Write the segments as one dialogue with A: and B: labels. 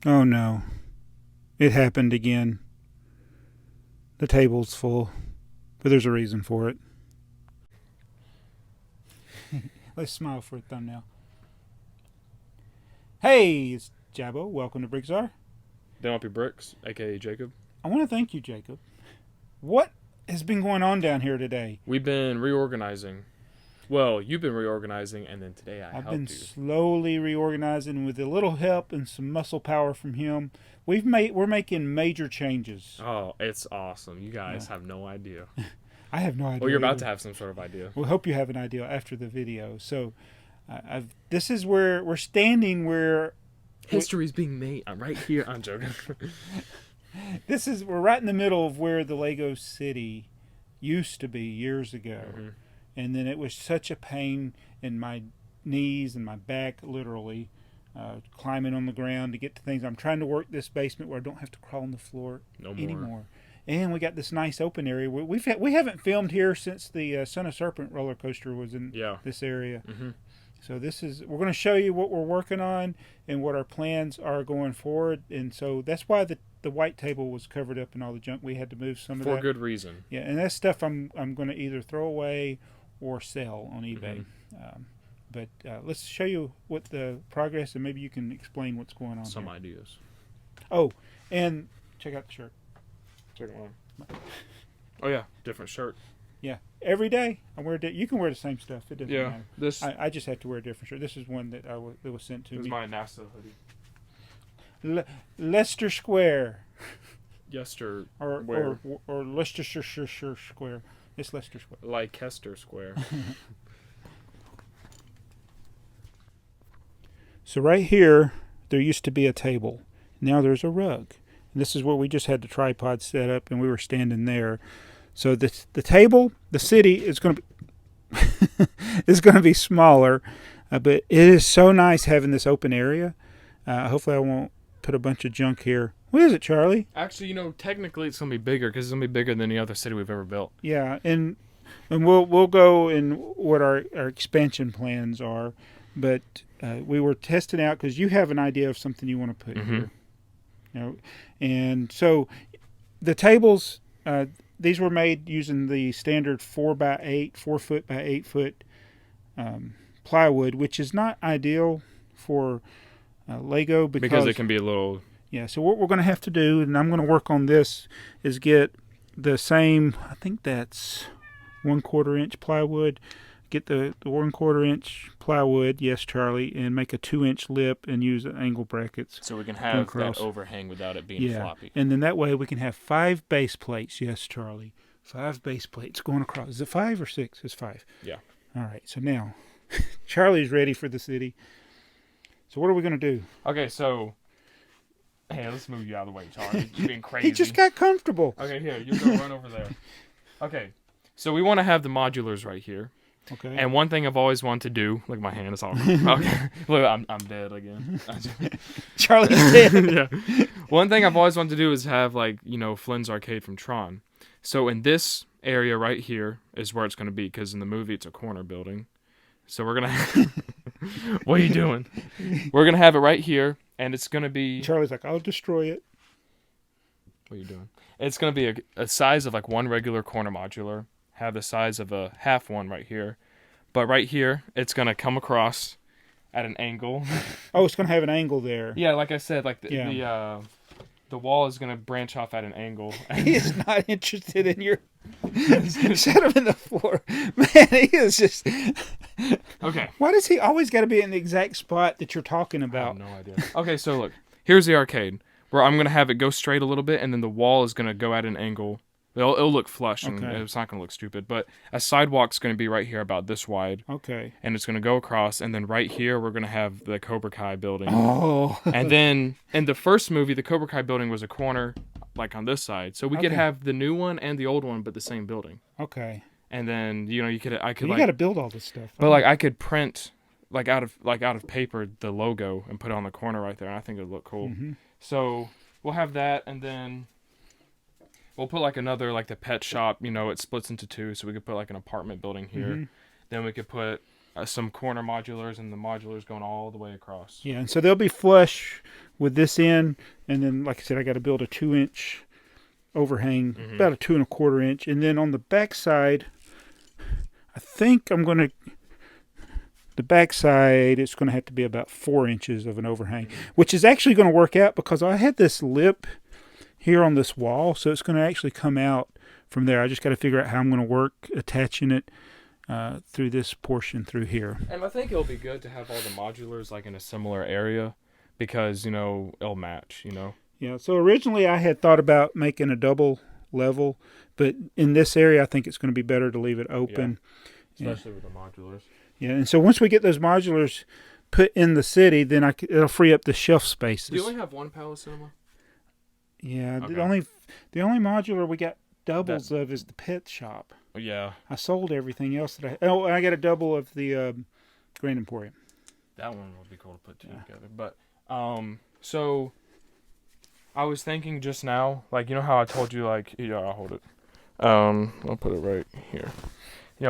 A: Oh no. It happened again. The table's full. But there's a reason for it. Let's smile for a thumbnail. Hey, it's Jabbo. Welcome to BrickTsar.
B: TheyMightBeBricks, aka Jacob.
A: I want to thank you, Jacob. What has been going on down here today?
B: We've been reorganizing. Well, you've been reorganizing, and then today I
A: I've
B: helped
A: been
B: you.
A: slowly reorganizing with a little help and some muscle power from him. We're making major changes.
B: Oh, it's awesome. You guys
A: Yeah.
B: have no idea.
A: I have no idea.
B: Well, you're about
A: either.
B: to have some sort of idea.
A: We hope you have an idea after the video. So, this is where we're standing. Where
B: History's being made. I'm right here. I'm joking.
A: we're right in the middle of where the Lego City used to be years ago, and then it was such a pain in my knees and my back, literally, climbing on the ground to get to things. I'm trying to work this basement where I don't have to crawl on the floor
B: No more.
A: anymore. And we got this nice open area. We haven't filmed here since the Son of Serpent roller coaster was in this area. So we're going to show you what we're working on and what our plans are going forward. And so that's why the white table was covered up and all the junk. We had to move some of that.
B: For good reason.
A: Yeah, and that's stuff I'm going to either throw away or sell on eBay. But let's show you what the progress, and maybe you can explain what's going on.
B: Some
A: here.
B: ideas.
A: Oh, and check out the shirt.
B: Second one. Oh yeah, different shirt.
A: Yeah, every day I wear. You can wear the same stuff. It doesn't
B: Yeah,
A: matter.
B: this
A: I just have to wear a different shirt. This is one that that was sent to
B: is
A: me.
B: my NASA hoodie.
A: Leicester Square.
B: Yester
A: Or Leicestershire Square. It's Leicester Square.
B: Leicester Square.
A: So right here, there used to be a table. Now there's a rug. And this is where we just had the tripod set up, and we were standing there. So the table, the city is going to be is going to be smaller, but it is so nice having this open area. Hopefully, I won't put a bunch of junk here. What is it, Charlie?
B: Actually, technically it's gonna be bigger because it's gonna be bigger than any other city we've ever built.
A: Yeah, and we'll go in what our expansion plans are, but we were testing out because you have an idea of something you want to put here. And so the tables, these were made using the standard 4 foot by 8 foot plywood, which is not ideal for Lego
B: Because it can be a little.
A: Yeah, so what we're going to have to do, and I'm going to work on this, is get the same, I think that's 1/4 inch plywood. Get the 1/4 inch plywood, yes, Charlie, and make a 2-inch lip and use angle brackets.
B: So we can have that overhang without it being floppy.
A: And then that way we can have 5 base plates, yes, Charlie. 5 base plates going across. Is it 5 or 6? It's 5.
B: Yeah.
A: All right, so now Charlie's ready for the city. So what are we going to do?
B: Okay, so. Hey, let's move you out of the way, Charlie. You're being crazy.
A: He just got comfortable.
B: Okay, here, you go run over there. Okay, so we want to have the modulars right here.
A: Okay.
B: And one thing I've always wanted to do, look, my hand is all. Okay, look, I'm dead again.
A: Charlie's dead.
B: Yeah. One thing I've always wanted to do is have Flynn's arcade from Tron. So in this area right here is where it's going to be because in the movie it's a corner building. So we're gonna. What are you doing? We're gonna have it right here, and it's gonna be.
A: Charlie's like, I'll destroy it.
B: What are you doing? It's gonna be a size of like one regular corner modular. Have the size of a half one right here, but right here it's gonna come across at an angle.
A: Oh, it's gonna have an angle there.
B: Yeah, like I said, like the wall is gonna branch off at an angle.
A: He is not interested in your. Set him in the floor, man. He is just.
B: Okay.
A: Why does he always got to be in the exact spot that you're talking about?
B: I have no idea. Okay, so look, here's the arcade where I'm gonna have it go straight a little bit, and then the wall is gonna go at an angle. It'll look flush, and it's not gonna look stupid. But a sidewalk's gonna be right here, about this wide.
A: Okay.
B: And it's gonna go across, and then right here we're gonna have the Cobra Kai building.
A: Oh.
B: And then in the first movie, the Cobra Kai building was a corner, like on this side, so we could have the new one and the old one, but the same building.
A: Okay.
B: And then I could.
A: You got to build all this stuff.
B: But I could print out of paper the logo and put it on the corner right there, and I think it'd look cool.
A: Mm-hmm.
B: So we'll have that, and then we'll put another the pet shop. It splits into 2, so we could put an apartment building here. Mm-hmm. Then we could put some corner modulars, and the modulars going all the way across.
A: Yeah, and so they'll be flush with this end, and then like I said, I got to build a 2-inch overhang, about a 2 1/4 inch, and then on the back side, I think the back side it's going to have to be about 4 inches of an overhang, which is actually going to work out because I had this lip here on this wall, so it's going to actually come out from there. I just got to figure out how I'm going to work attaching it through this portion through here.
B: And I think it'll be good to have all the modulars like in a similar area because, it'll match,
A: Yeah, so originally I had thought about making a double level, but in this area I think it's going to be better to leave it open.
B: Yeah. Especially with the modulars.
A: Yeah, and so once we get those modulars put in the city, then it'll free up the shelf spaces.
B: Do you only have one pallet cinema?
A: Yeah,
B: Okay.
A: the only modular we got doubles of is the pet shop.
B: Yeah.
A: I sold everything else that I... Oh, and I got a double of the Grand Emporium.
B: That one would be cool to put two together. But, so I was thinking just now, like, how I told you, like, yeah, I'll hold it. I'll put it right here.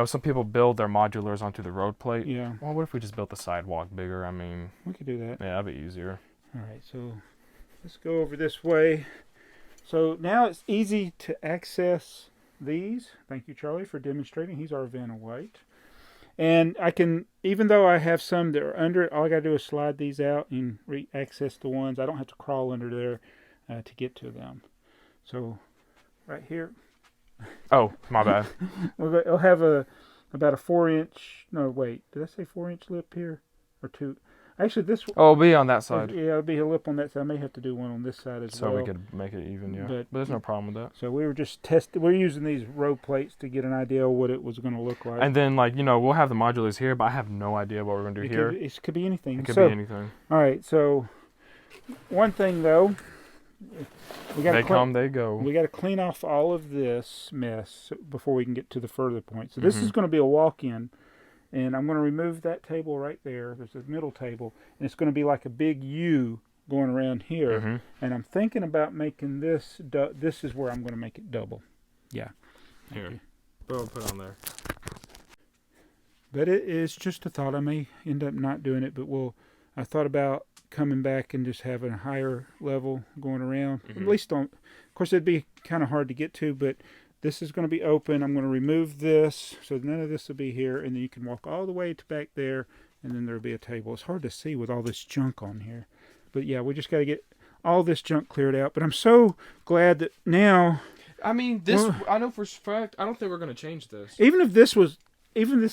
B: Some people build their modulars onto the road plate.
A: Yeah.
B: Well, what if we just built the sidewalk bigger? I mean...
A: We could do that.
B: Yeah, that'd be easier.
A: All right, so let's go over this way. So now it's easy to access these. Thank you, Charlie, for demonstrating. He's our Vanna White. And I can, even though I have some that are under it, all I got to do is slide these out and access the ones. I don't have to crawl under there to get to them. So right here.
B: Oh, my bad.
A: I'll have about a 4-inch, no, wait, did I say 4-inch lip here? Or 2? Actually, this...
B: Oh, it'll be on that side.
A: Yeah, it'll be a lip on that side. I may have to do one on this side as well.
B: So we could make it even, yeah. But there's no problem with that.
A: So we were just we're using these road plates to get an idea of what it was going to look like.
B: And then, like, we'll have the modulars here, but I have no idea what we're going to do here.
A: It could be anything.
B: It could be anything.
A: All right, so one thing, though,
B: they come, they go.
A: We got to clean off all of this mess before we can get to the further point. So this is going to be a walk-in, and I'm going to remove that table right there. There's a middle table, and it's going to be like a big U going around here. And I'm thinking about making this. This is where I'm going to make it double. Yeah.
B: Here. We'll put it on there.
A: But it is just a thought. I may end up not doing it, but I thought about coming back and just having a higher level going around. At least of course it'd be kind of hard to get to, but this is going to be open. I'm going to remove this, so none of this will be here, and then you can walk all the way to back there, and then there'll be a table. It's hard to see with all this junk on here. But yeah, we just got to get all this junk cleared out. But I'm so glad that now...
B: I mean, this... I know for a fact, I don't think we're going to change this.
A: Even if this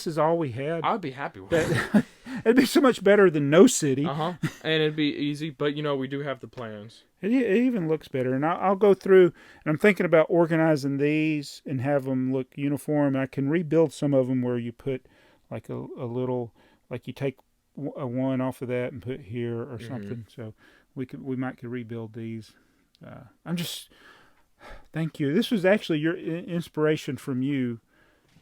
A: is all we had...
B: I'd be happy with it.
A: It'd be so much better than no city.
B: And it'd be easy, but, we do have the plans.
A: It even looks better. And I'll go through, and I'm thinking about organizing these and have them look uniform. I can rebuild some of them where you put like a little, like you take a one off of that and put here or something. So we might could rebuild these. Thank you. This was actually your inspiration from you,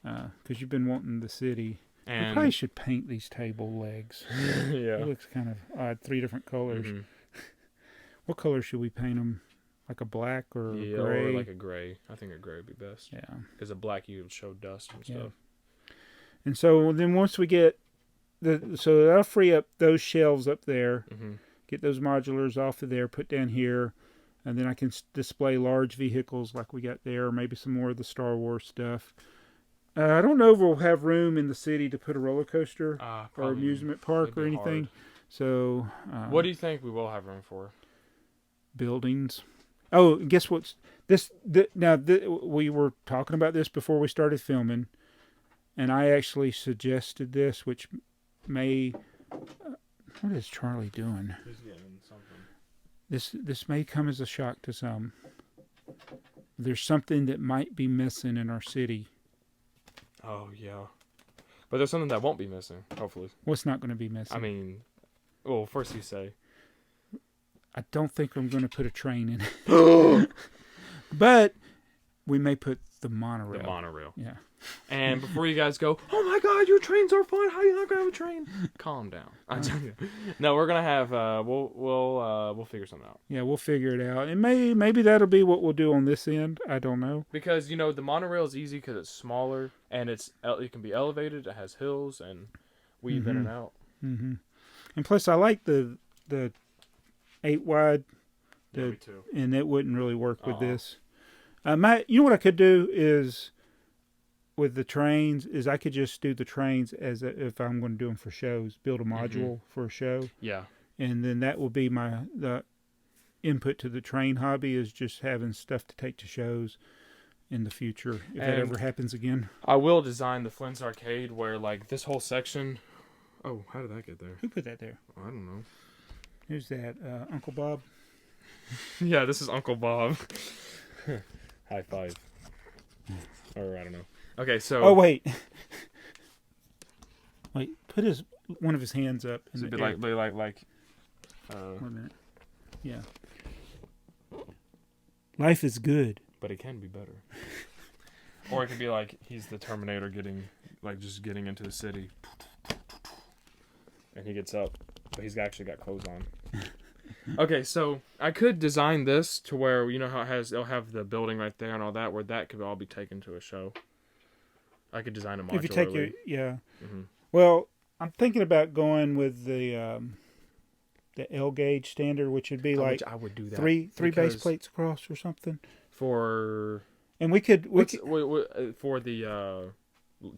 A: because you've been wanting the city. And we probably should paint these table legs.
B: Yeah.
A: It looks kind of odd. 3 different colors. What color should we paint them? Like a black or gray?
B: Or like a gray. I think a gray would be best.
A: Yeah.
B: Because a black, you would show dust and stuff.
A: And so then once we get so that'll free up those shelves up there. Get those modulars off of there, put down here, and then I can display large vehicles like we got there, or maybe some more of the Star Wars stuff. I don't know if we'll have room in the city to put a roller coaster or amusement park or anything.
B: Hard.
A: So,
B: what do you think we will have room for?
A: Buildings. Oh, guess what's this? We were talking about this before we started filming, and I actually suggested this, which may. What is Charlie doing?
B: He's getting something.
A: This may come as a shock to some. There's something that might be missing in our city.
B: Oh, yeah. But there's something that won't be missing, hopefully.
A: What's not going to be missing?
B: I mean, well, first you say.
A: I don't think I'm going to put a train in it. But we may put the monorail.
B: The monorail.
A: Yeah.
B: And before you guys go, oh my God, your trains are fun. How are you not going to have a train? Calm down. No, we're going to have, we'll figure something out.
A: Yeah, we'll figure it out. And maybe that'll be what we'll do on this end. I don't know.
B: Because, the monorail is easy because it's smaller and it can be elevated. It has hills and weave in and out.
A: And plus, I like the 8 wide,
B: Yeah, me too.
A: and it wouldn't really work with this. You know what I could do is with the trains is I could just do the trains if I'm going to do them for shows, build a module for a show.
B: Yeah.
A: And then that will be the input to the train hobby is just having stuff to take to shows in the future if that ever happens again.
B: I will design the Flynn's Arcade where like this whole section. Oh, how did that get there?
A: Who put that there?
B: I don't know.
A: Who's that? Uncle Bob?
B: Yeah, this is Uncle Bob. High five. Or I don't know. Okay, so.
A: Oh wait. Wait, put one of his hands up.
B: So
A: in
B: be
A: the air.
B: like.
A: Wait a minute. Yeah. Life is good,
B: but it can be better. Or it could be like he's the Terminator getting into the city, and he gets up, but he's actually got clothes on. Okay, so I could design this to where you know how it'll have the building right there and all that, where that could all be taken to a show. I could design a modularly.
A: if you take Mm-hmm. Well, I'm thinking about going with the L gauge standard, which would be like
B: I would do that
A: three base plates across or something. And we could
B: for the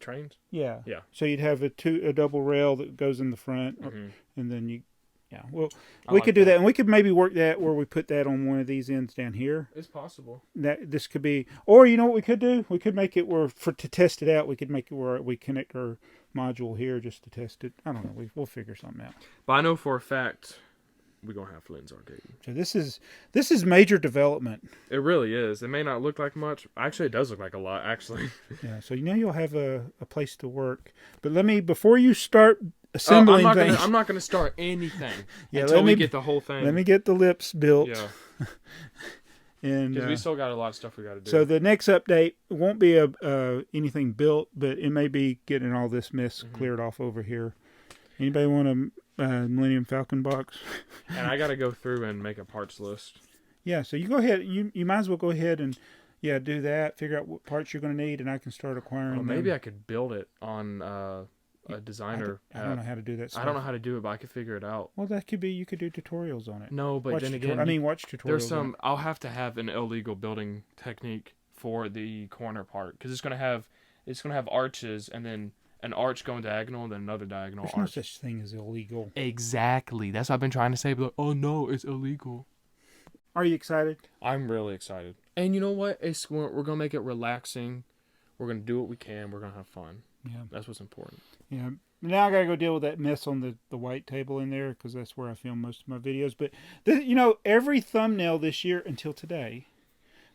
B: trains.
A: Yeah.
B: Yeah.
A: So you'd have a double rail that goes in the front, and then we could do that, and we could maybe work that where we put that on one of these ends down here.
B: It's possible.
A: That this could be, or you know what we could do? We could make it where to test it out. We could make it where we connect our module here just to test it. I don't know. We'll figure something out.
B: But I know for a fact we're gonna have Flynn's Arcade.
A: So this is major development.
B: It really is. It may not look like much. Actually, it does look like a lot. Actually.
A: Yeah. So you'll have a place to work. But before you start assembling things.
B: I'm not gonna start anything until we get the whole thing.
A: Let me get the lips built.
B: Yeah.
A: And
B: because we still got a lot of stuff we got to do.
A: So the next update won't be anything built, but it may be getting all this mess cleared off over here. Anybody want a Millennium Falcon box?
B: And I got to go through and make a parts list.
A: Yeah, so you go ahead. You might as well go ahead and do that. Figure out what parts you're going to need, and I can start acquiring them.
B: Maybe I could build it on a designer.
A: I don't know how to do that stuff.
B: I don't know how to do it, but I could figure it out.
A: Well, that could be. You could do tutorials on it.
B: No, but then again,
A: watch tutorials.
B: There's some. I'll have to have an illegal building technique for the corner part because it's gonna have arches and then an arch going diagonal and then another diagonal arch.
A: There's no such thing as illegal.
B: Exactly. That's what I've been trying to say. But oh no, it's illegal.
A: Are you excited?
B: I'm really excited. And you know what? We're gonna make it relaxing. We're gonna do what we can. We're gonna have fun.
A: Yeah,
B: that's what's important.
A: Yeah. Now I gotta go deal with that mess on the white table in there because that's where I film most of my videos. But every thumbnail this year until today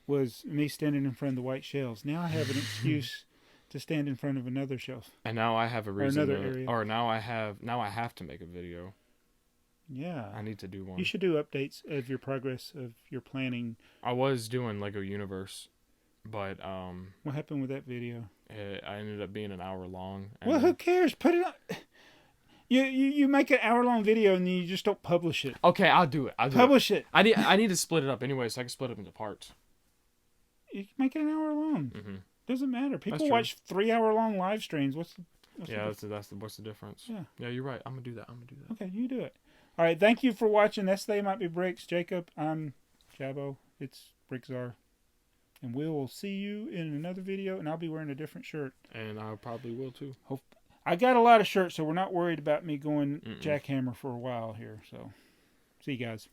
A: was me standing in front of the white shelves. Now I have an excuse to stand in front of another shelf.
B: And now I have a reason.
A: Or another area.
B: Or now I have to make a video.
A: Yeah.
B: I need to do one.
A: You should do updates of your progress of your planning.
B: I was doing Lego Universe, but
A: what happened with that video?
B: I ended up being an hour long.
A: Well, who cares? Put it on. You make an hour-long video and then you just don't publish it.
B: Okay, I'll do it.
A: Publish it.
B: I need to split it up anyway, so I can split it up into parts.
A: You can make it an hour long.
B: Mm-hmm.
A: Doesn't matter. People watch 3-hour-long live streams. What's
B: the difference? Yeah, you're right. I'm gonna do that.
A: Okay, you do it. All right, thank you for watching. That's They Might Be Bricks. Jacob, I'm Jabo. It's BrickTsar. And we will see you in another video, and I'll be wearing a different shirt.
B: And I probably will too.
A: I got a lot of shirts, so we're not worried about me going jackhammer for a while here. So, see you guys.